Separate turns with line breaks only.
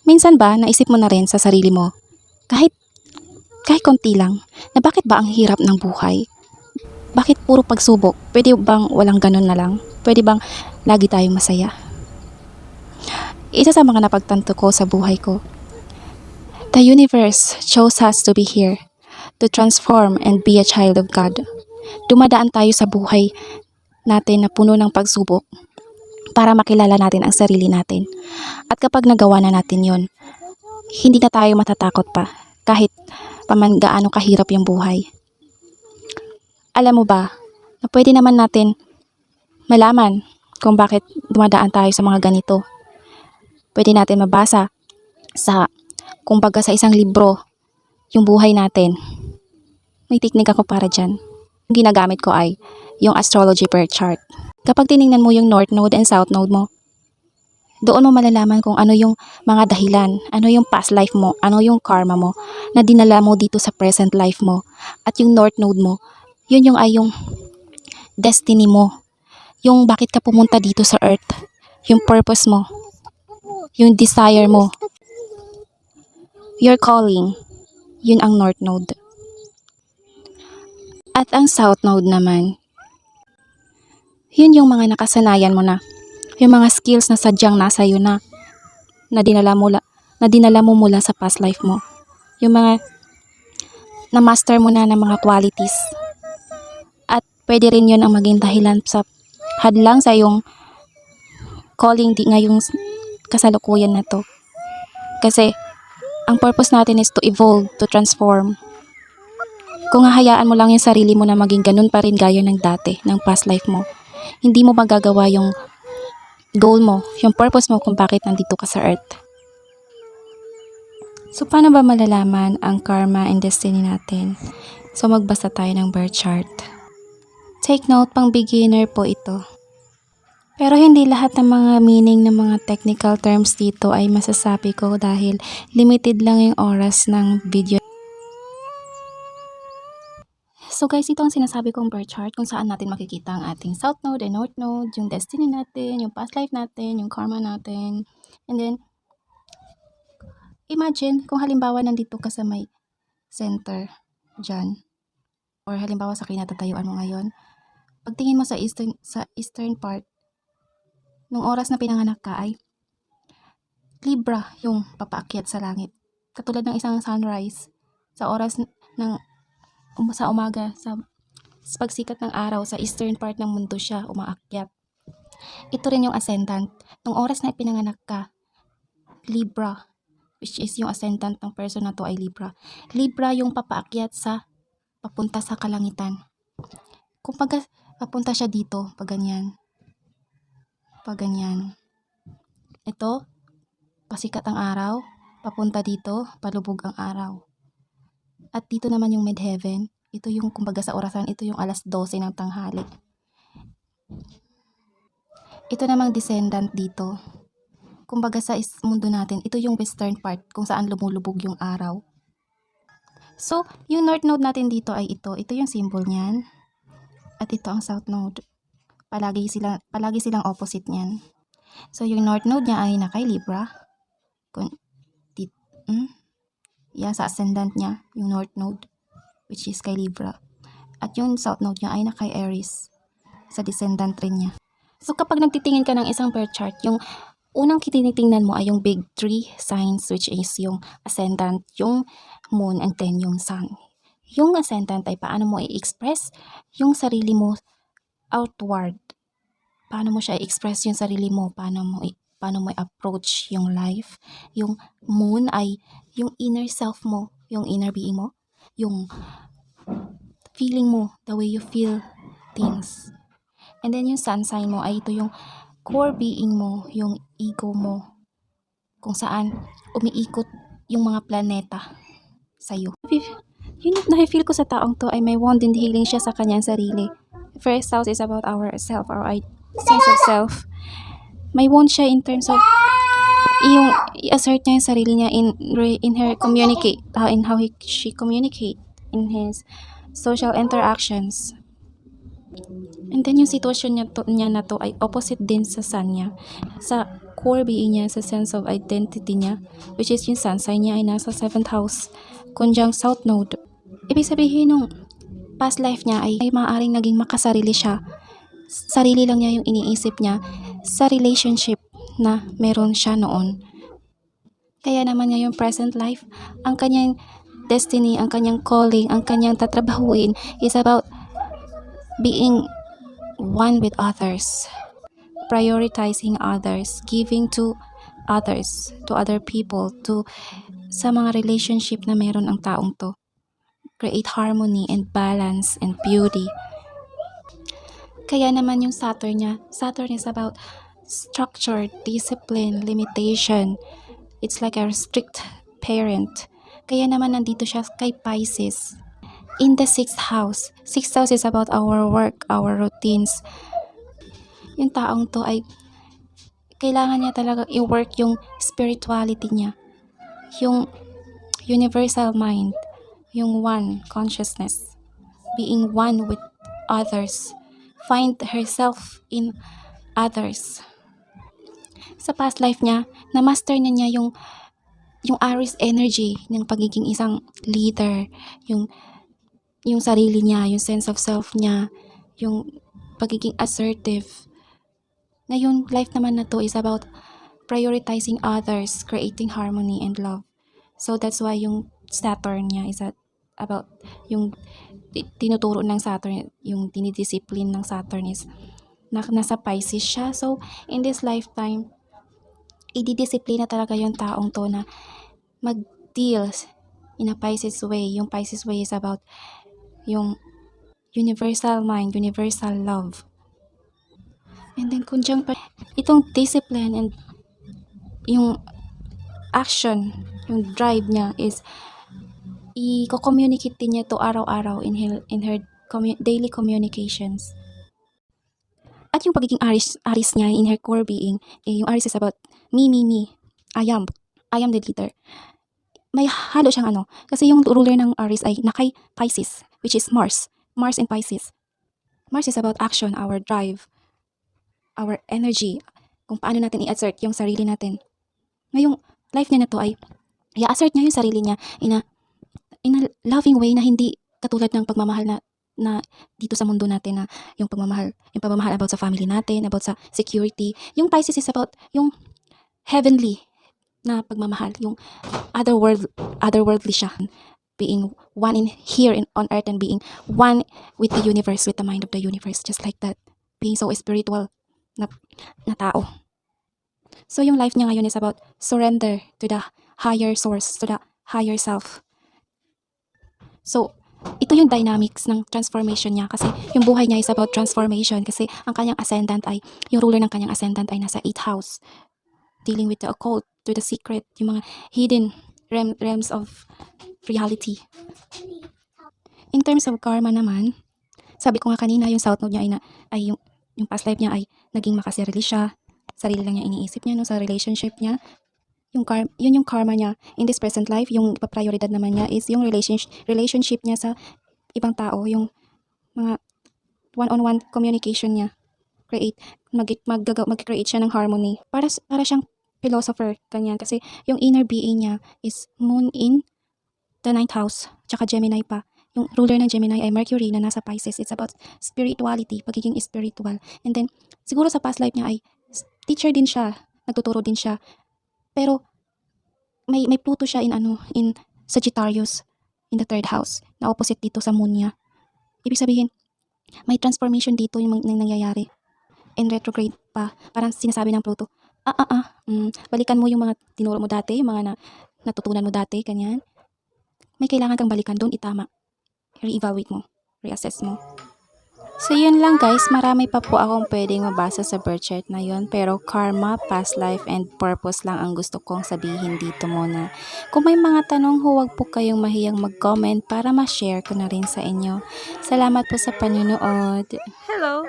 Minsan ba naisip mo na rin sa sarili mo, kahit kahit konti lang, na bakit ba ang hirap ng buhay? Bakit puro pagsubok? Pwede bang walang ganun na lang? Pwede bang lagi tayong masaya? Isa sa mga napagtanto ko sa buhay ko, the universe chose us to be here, to transform and be a child of God. Dumadaan tayo sa buhay natin na puno ng pagsubok para makilala natin ang sarili natin. At kapag nagawa na natin yon, hindi na tayo matatakot pa kahit paman gaano kahirap yung buhay. Alam mo ba na pwede naman natin malaman kung bakit dumadaan tayo sa mga ganito. Pwede natin mabasa sa, kumbaga sa isang libro, yung buhay natin. May teknik ako para dyan. Yung ginagamit ko ay yung astrology per chart. Kapag tiningnan mo yung North Node and South Node mo, doon mo malalaman kung ano yung mga dahilan, ano yung past life mo, ano yung karma mo na dinala mo dito sa present life mo. At yung North Node mo, yun yung ay yung destiny mo. Yung bakit ka pumunta dito sa earth. Yung purpose mo. Yung desire mo. Your calling. Yun ang North Node. At ang South Node naman, yun yung mga nakasanayan mo na. Yung mga skills na sadyang nasa iyo na dinala mo mula sa past life mo. Yung mga na-master mo na ng mga qualities. At pwede rin yun ang maging dahilan sa hadlang sa iyong calling ngayong kasalukuyan na to. Kasi ang purpose natin is to evolve, to transform. Kung hahayaan mo lang yung sarili mo na maging ganun pa rin gaya ng dati, ng past life mo, hindi mo magagawa yung goal mo, yung purpose mo kung bakit nandito ka sa earth. So, paano ba malalaman ang karma and destiny natin? So, magbasa tayo ng birth chart. Take note, pang beginner po ito. Pero hindi lahat ng mga meaning ng mga technical terms dito ay masasabi ko dahil limited lang yung oras ng video. So guys, ito ang sinasabi kong birth chart kung saan natin makikita ang ating South Node and North Node, yung destiny natin, yung past life natin, yung karma natin. And then, imagine kung halimbawa nandito ka sa may center dyan. Or halimbawa sa kinatatayuan mo ngayon. Pagtingin mo sa eastern part, nung oras na pinanganak ka ay Libra yung papaakyat sa langit. Katulad ng isang sunrise sa oras sa umaga, sa pagsikat ng araw, sa eastern part ng mundo siya umaakyat. Ito rin yung ascendant. Nung oras na ipinanganak ka, Libra, which is yung ascendant ng person na to ay Libra. Libra yung papaakyat papunta sa kalangitan. Kung papunta siya dito, pag ganyan. Ito, pasikat ang araw, papunta dito, palubog ang araw. At dito naman yung mid-heaven. Ito yung, kumbaga sa orasan, ito yung alas 12 ng tanghali. Ito namang descendant dito. Kumbaga sa mundo natin, ito yung western part kung saan lumulubog yung araw. So, yung North Node natin dito ay ito. Ito yung symbol niyan. At ito ang South Node. Palagi silang opposite niyan. So, yung North Node niya ay nakay Libra. Yan, sa ascendant niya, yung North Node, which is kay Libra. At yung South Node niya ay nakay Aries, sa descendant rin niya. So, kapag nagtitingin ka ng isang birth chart, yung unang tinitingnan mo ay yung big 3 signs, which is yung ascendant, yung moon, and then yung sun. Yung ascendant ay paano mo i-express yung sarili mo outward. Paano mo siya i-express yung sarili mo, paano mo i-approach yung life. Yung moon ay yung inner self mo, yung inner being mo, yung feeling mo, the way you feel things. And then yung sun sign mo ay ito yung core being mo, yung ego mo, kung saan umiikot yung mga planeta sa'yo. Yun yung nafe-feel ko sa taong to ay may wound and healing siya sa kanyang sarili. First house is about our self, or sense of self. May wound siya in terms of yung i-assert niya yung sarili niya in her communicate, she communicate in his social interactions. And then yung sitwasyon niya na to ay opposite din sa sun niya. Sa core being niya, sa sense of identity niya, which is yung sun sign niya ay nasa 7th house, conjunct South Node. Ibig sabihin nung past life niya ay maaaring naging makasarili siya. Sarili lang niya yung iniisip niya sa relationship na meron siya noon. Kaya naman ngayong present life, ang kanyang destiny, ang kanyang calling, ang kanyang tatrabahuin is about being one with others, prioritizing others, giving to others, to other people, to sa mga relationship na meron ang taong to. Create harmony and balance and beauty. Kaya naman yung Saturn niya, Saturn is about structure, discipline, limitation. It's like a strict parent. Kaya naman nandito siya kay Pisces. In the 6th house. 6th house is about our work, our routines. Yung taong to ay kailangan niya talaga i-work yung spirituality niya. Yung universal mind. Yung one consciousness. Being one with others. Find herself in others. Sa past life niya, na-master niya yung Aries energy ng pagiging isang leader, yung sarili niya, yung sense of self niya, yung pagiging assertive. Ngayon, life naman na to is about prioritizing others, creating harmony and love. So that's why yung Saturn niya is about yung tinuturo ng Saturn, yung dinidiscipline ng Saturn is nasa Pisces siya. So in this lifetime, ididisiplina talaga yung taong to na mag-deal in a Pisces way. Yung Pisces way is about yung universal mind, universal love. And then conjunct pa itong discipline and yung action, yung drive niya is i-communicate din niya to araw-araw in her daily communications. At yung pagiging Aries niya in her core being, yung Aries is about me. I am the leader. May halo siyang kasi yung ruler ng Aries ay nakay Pisces, which is Mars and Pisces. Mars is about action, our drive, our energy, kung paano natin i-assert yung sarili natin. Ngayong life niya na to ay i-assert niya yung sarili niya in a loving way na hindi katulad ng pagmamahal na dito sa mundo natin, na yung pagmamahal about sa family natin, about sa security. Yung Pisces is about yung heavenly na pagmamahal, yung otherworldly siya, being one on earth and being one with the universe, with the mind of the universe, just like that, being so spiritual na tao. So yung life niya ngayon is about surrender to the higher source, to the higher self. So ito yung dynamics ng transformation niya, kasi yung buhay niya is about transformation, kasi ang kanyang ascendant ay, yung ruler ng kanyang ascendant ay nasa 8th house, dealing with the occult, to the secret, yung mga hidden realms of reality. In terms of karma naman, sabi ko nga kanina, yung South Node niya ay yung past life niya ay naging makasarili siya, sarili lang niya iniisip niya sa relationship niya. Yun yung karma niya in this present life. Yung prioridad naman niya is yung relationship niya sa ibang tao, yung mga one-on-one communication niya. Mag-create siya ng harmony. Para siyang philosopher, ganyan. Kasi yung inner being niya is moon in the 9th house, tsaka Gemini pa. Yung ruler ng Gemini ay Mercury na nasa Pisces. It's about spirituality, pagiging spiritual. And then, siguro sa past life niya ay teacher din siya, nagtuturo din siya. Pero may Pluto siya in Sagittarius in the 3rd house, na opposite dito sa moon niya. Ibig sabihin, may transformation dito yung nangyayari. In retrograde pa, parang sinasabi ng Pluto, balikan mo yung mga tinuro mo dati, yung mga natutunan mo dati, kanyan. May kailangan kang balikan doon, itama. Re-evaluate mo, reassess mo. So yun lang guys, marami pa po akong pwedeng mabasa sa birth chart na yun, pero karma, past life, and purpose lang ang gusto kong sabihin dito muna. Kung may mga tanong, huwag po kayong mahiyang mag-comment para ma-share ko na rin sa inyo. Salamat po sa panunood.
Hello!